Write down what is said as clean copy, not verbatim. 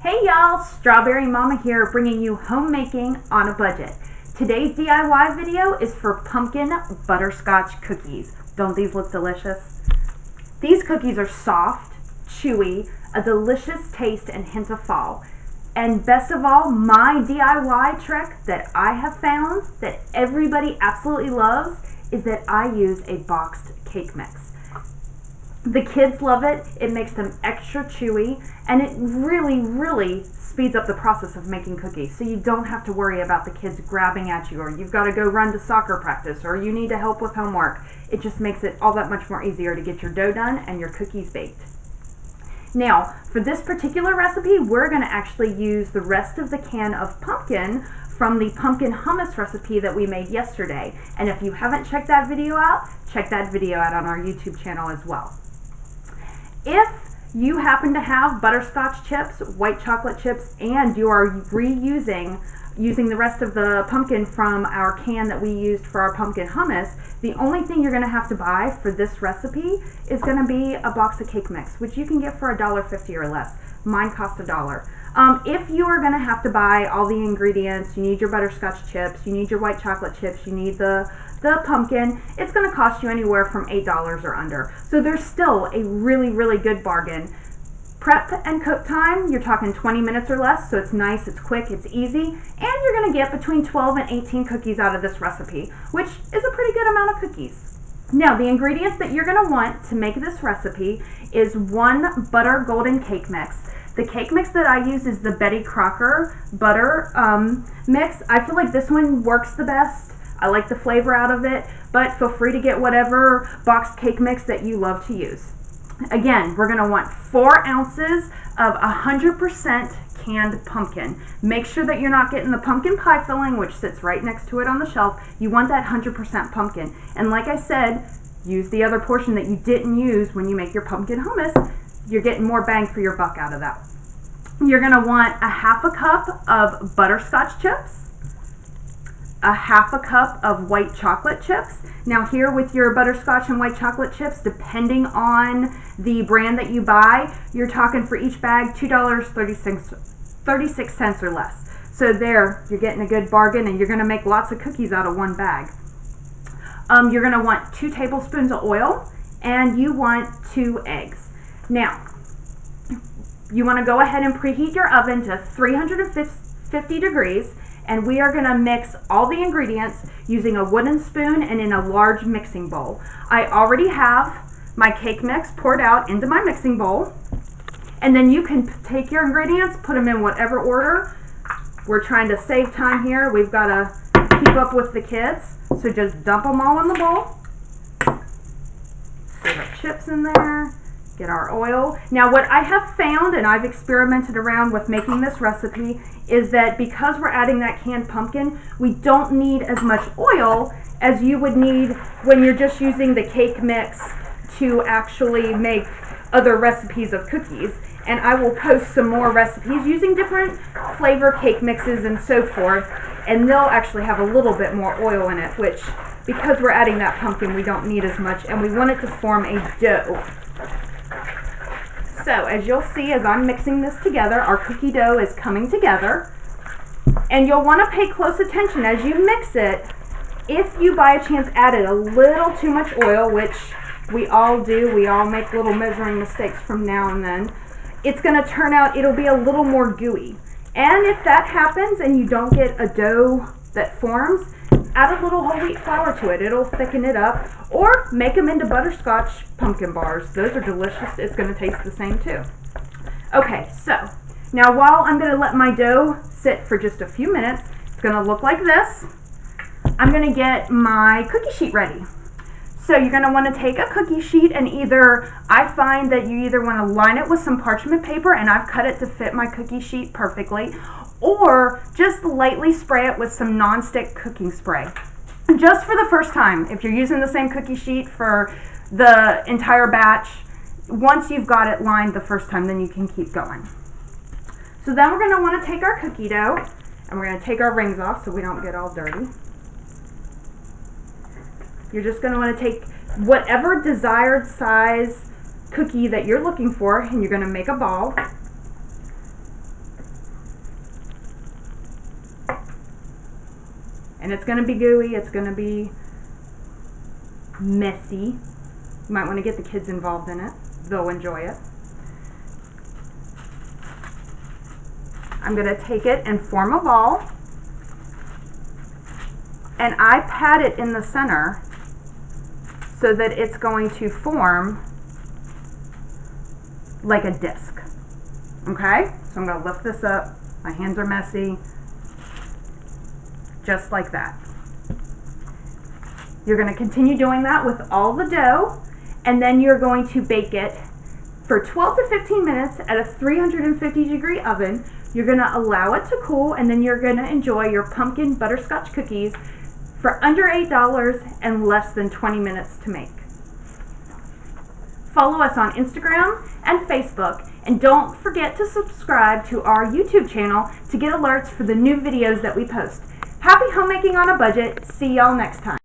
Hey y'all, Strawberry Mama here, bringing you homemaking on a budget. Today's DIY video is for pumpkin butterscotch cookies. Don't these look delicious? These cookies are soft, chewy, a delicious taste and hint of fall. And best of all, my DIY trick that I have found that everybody absolutely loves is that I use a boxed cake mix. The kids love it. It makes them extra chewy, and it really speeds up the process of making cookies, so you don't have to worry about the kids grabbing at you, or you've got to go run to soccer practice, or you need to help with homework. It just makes it all that much more easier to get your dough done and your cookies baked. Now, for this particular recipe, we're going to actually use the rest of the can of pumpkin from the pumpkin hummus recipe that we made yesterday. And if you haven't checked that video out, check that video out on our YouTube channel as well. If you happen to have butterscotch chips, white chocolate chips, and you are using the rest of the pumpkin from our can that we used for our pumpkin hummus, the only thing you're going to have to buy for this recipe is going to be a box of cake mix, which you can get for $1.50 or less. Mine cost $1. If you are going to have to buy all the ingredients, you need your butterscotch chips, you need your white chocolate chips, you need the pumpkin, it's going to cost you anywhere from $8 or under. So there's still a really good bargain. Prep and cook time, you're talking 20 minutes or less, so it's nice, it's quick, it's easy, and you're going to get between 12 and 18 cookies out of this recipe, which is a pretty good amount of cookies. Now, the ingredients that you're going to want to make this recipe is 1 butter golden cake mix. The cake mix that I use is the Betty Crocker butter mix. I feel like this one works the best. I like the flavor out of it, but feel free to get whatever boxed cake mix that you love to use. Again, we're going to want 4 ounces of 100% canned pumpkin. Make sure that you're not getting the pumpkin pie filling, which sits right next to it on the shelf. You want that 100% pumpkin. And like I said, use the other portion that you didn't use when you make your pumpkin hummus. You're getting more bang for your buck out of that. You're going to want a half a cup of butterscotch chips, a half a cup of white chocolate chips. Now here with your butterscotch and white chocolate chips, depending on the brand that you buy, you're talking for each bag $2.36 or less. So there, you're getting a good bargain, and you're going to make lots of cookies out of one bag. You're going to want 2 tablespoons of oil, and you want 2 eggs. Now, you want to go ahead and preheat your oven to 350 degrees, and we are going to mix all the ingredients using a wooden spoon and in a large mixing bowl. I already have my cake mix poured out into my mixing bowl, and then you can take your ingredients, put them in whatever order. We're trying to save time here. We've got to keep up with the kids, so just dump them all in the bowl. Put our chips in there. Get our oil. Now what I have found, and I've experimented around with making this recipe, is that because we're adding that canned pumpkin, we don't need as much oil as you would need when you're just using the cake mix to actually make other recipes of cookies. And I will post some more recipes using different flavor cake mixes and so forth, and they'll actually have a little bit more oil in it, which, because we're adding that pumpkin, we don't need as much, and we want it to form a dough. So as you'll see, as I'm mixing this together, our cookie dough is coming together. And you'll want to pay close attention as you mix it. If you by a chance added a little too much oil, which we all do, we all make little measuring mistakes from now and then, it's going to turn out, it'll be a little more gooey. And if that happens and you don't get a dough that forms, add a little whole wheat flour to it. It'll thicken it up. Or make them into butterscotch pumpkin bars. Those are delicious. It's going to taste the same too. Okay, so now while I'm going to let my dough sit for just a few minutes, it's going to look like this. I'm going to get my cookie sheet ready. So you're going to want to take a cookie sheet, and I find that you either want to line it with some parchment paper, and I've cut it to fit my cookie sheet perfectly, or just lightly spray it with some non-stick cooking spray. Just for the first time, if you're using the same cookie sheet for the entire batch, once you've got it lined the first time, then you can keep going. So then we're going to want to take our cookie dough, and we're going to take our rings off so we don't get all dirty. You're just going to want to take whatever desired size cookie that you're looking for, and you're going to make a ball. And it's going to be gooey, it's going to be messy. You might want to get the kids involved in it. They'll enjoy it. I'm going to take it and form a ball. And I pat it in the center so that it's going to form like a disc. Okay? So I'm going to lift this up. My hands are messy. Just like that. You're going to continue doing that with all the dough, and then you're going to bake it for 12 to 15 minutes at a 350-degree oven. You're going to allow it to cool, and then you're going to enjoy your pumpkin butterscotch cookies for under $8 and less than 20 minutes to make. Follow us on Instagram and Facebook, and don't forget to subscribe to our YouTube channel to get alerts for the new videos that we post. Happy homemaking on a budget. See y'all next time.